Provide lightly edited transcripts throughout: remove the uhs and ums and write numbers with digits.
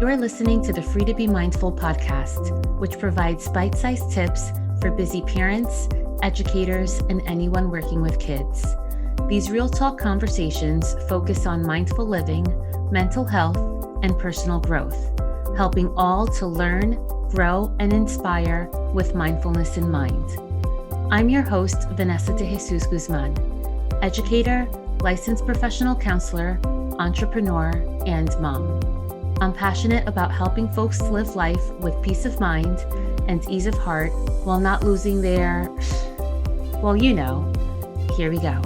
You're listening to the Free to Be Mindful podcast, which provides bite-sized tips for busy parents, educators, and anyone working with kids. These real talk conversations focus on mindful living, mental health, and personal growth, helping all to learn, grow, and inspire with mindfulness in mind. I'm your host, Vanessa de Jesus Guzman, educator, licensed professional counselor, entrepreneur, and mom. I'm passionate about helping folks live life with peace of mind and ease of heart while not losing their, well, you know, here we go.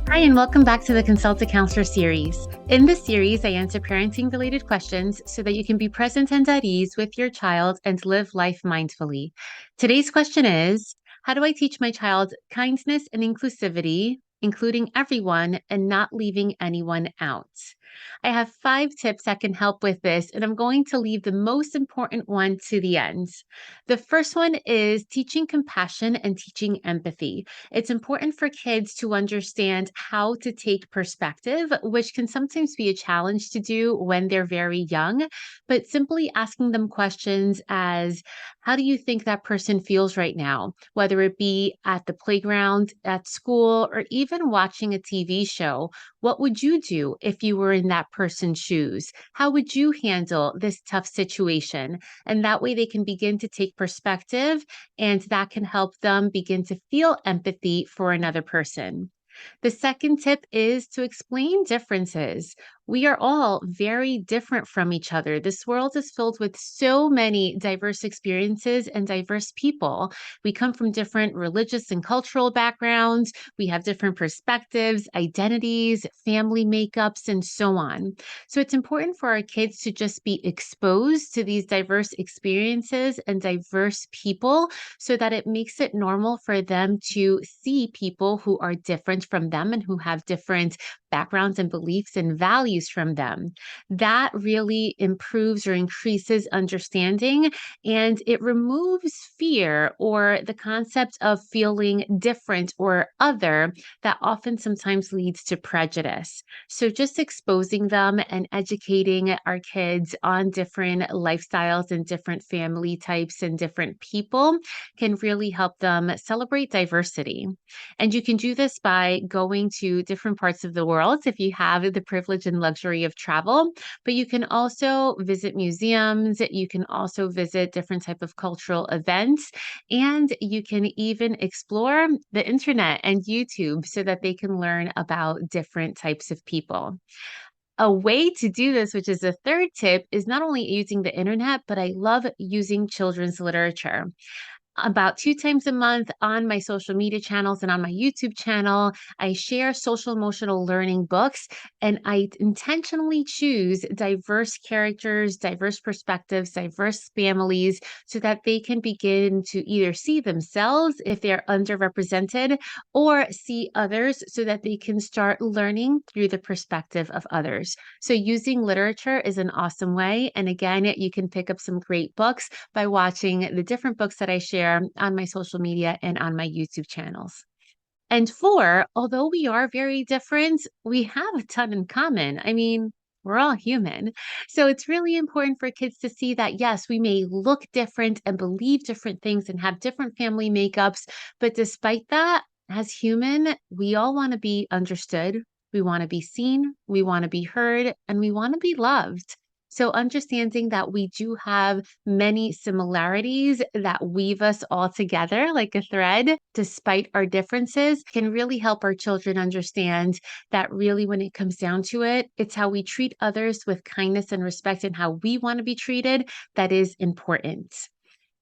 Hi, and welcome back to the Consult a Counselor series. In this series, I answer parenting-related questions so that you can be present and at ease with your child and live life mindfully. Today's question is, how do I teach my child kindness and inclusivity, including everyone and not leaving anyone out? I have 5 tips that can help with this, and I'm going to leave the most important one to the end. The first one is teaching compassion and teaching empathy. It's important for kids to understand how to take perspective, which can sometimes be a challenge to do when they're very young, but simply asking them questions as, how do you think that person feels right now? Whether it be at the playground, at school, or even watching a TV show. What would you do if you were in that person's shoes? How would you handle this tough situation? And that way they can begin to take perspective, and that can help them begin to feel empathy for another person. The second tip is to explain differences. We are all very different from each other. This world is filled with so many diverse experiences and diverse people. We come from different religious and cultural backgrounds. We have different perspectives, identities, family makeups, and so on. So it's important for our kids to just be exposed to these diverse experiences and diverse people so that it makes it normal for them to see people who are different from them and who have different backgrounds and beliefs and values from them. That really improves or increases understanding, and it removes fear or the concept of feeling different or other that often sometimes leads to prejudice. So just exposing them and educating our kids on different lifestyles and different family types and different people can really help them celebrate diversity. And you can do this by going to different parts of the world if you have the privilege and luxury of travel, but you can also visit museums, you can also visit different type of cultural events, and you can even explore the internet and YouTube so that they can learn about different types of people. A way to do this, which is the third tip, is not only using the internet, but I love using children's literature. About 2 times a month on my social media channels and on my YouTube channel, I share social emotional learning books, and I intentionally choose diverse characters, diverse perspectives, diverse families, so that they can begin to either see themselves if they're underrepresented or see others so that they can start learning through the perspective of others. So using literature is an awesome way. And again, you can pick up some great books by watching the different books that I share on my social media and on my YouTube channels. And 4, although we are very different, we have a ton in common. I mean, we're all human. So it's really important for kids to see that, yes, we may look different and believe different things and have different family makeups, but despite that, as human, we all want to be understood. We want to be seen, we want to be heard, and we want to be loved. So understanding that we do have many similarities that weave us all together like a thread, despite our differences, can really help our children understand that really when it comes down to it, it's how we treat others with kindness and respect and how we want to be treated that is important.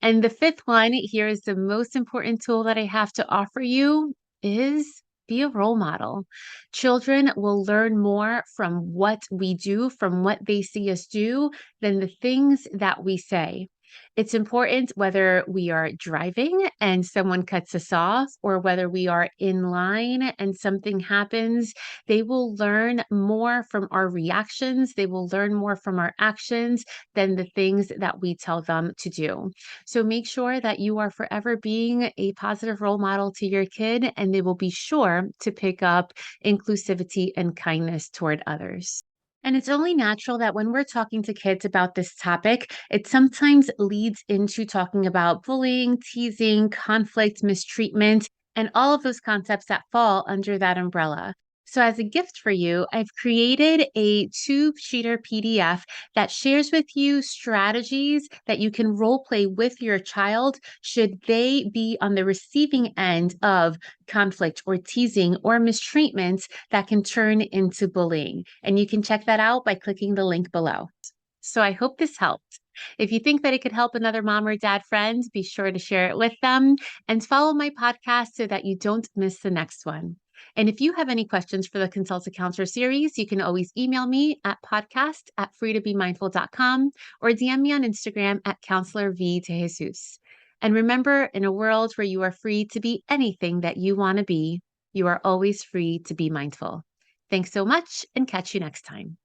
And the 5th one, here is the most important tool that I have to offer you, is be a role model. Children will learn more from what we do, from what they see us do, than the things that we say. It's important whether we are driving and someone cuts us off, or whether we are in line and something happens. They will learn more from our reactions. They will learn more from our actions than the things that we tell them to do. So make sure that you are forever being a positive role model to your kid, and they will be sure to pick up inclusivity and kindness toward others. And it's only natural that when we're talking to kids about this topic, it sometimes leads into talking about bullying, teasing, conflict, mistreatment, and all of those concepts that fall under that umbrella. So, as a gift for you, I've created a two-sheeter PDF that shares with you strategies that you can role play with your child should they be on the receiving end of conflict or teasing or mistreatment that can turn into bullying. And you can check that out by clicking the link below. So I hope this helped. If you think that it could help another mom or dad friend, be sure to share it with them and follow my podcast so that you don't miss the next one. And if you have any questions for the Consult a Counselor series, you can always email me at podcast@freetobemindful.com or DM me on Instagram at Counselor V to Jesus. And remember, in a world where you are free to be anything that you want to be, you are always free to be mindful. Thanks so much and catch you next time.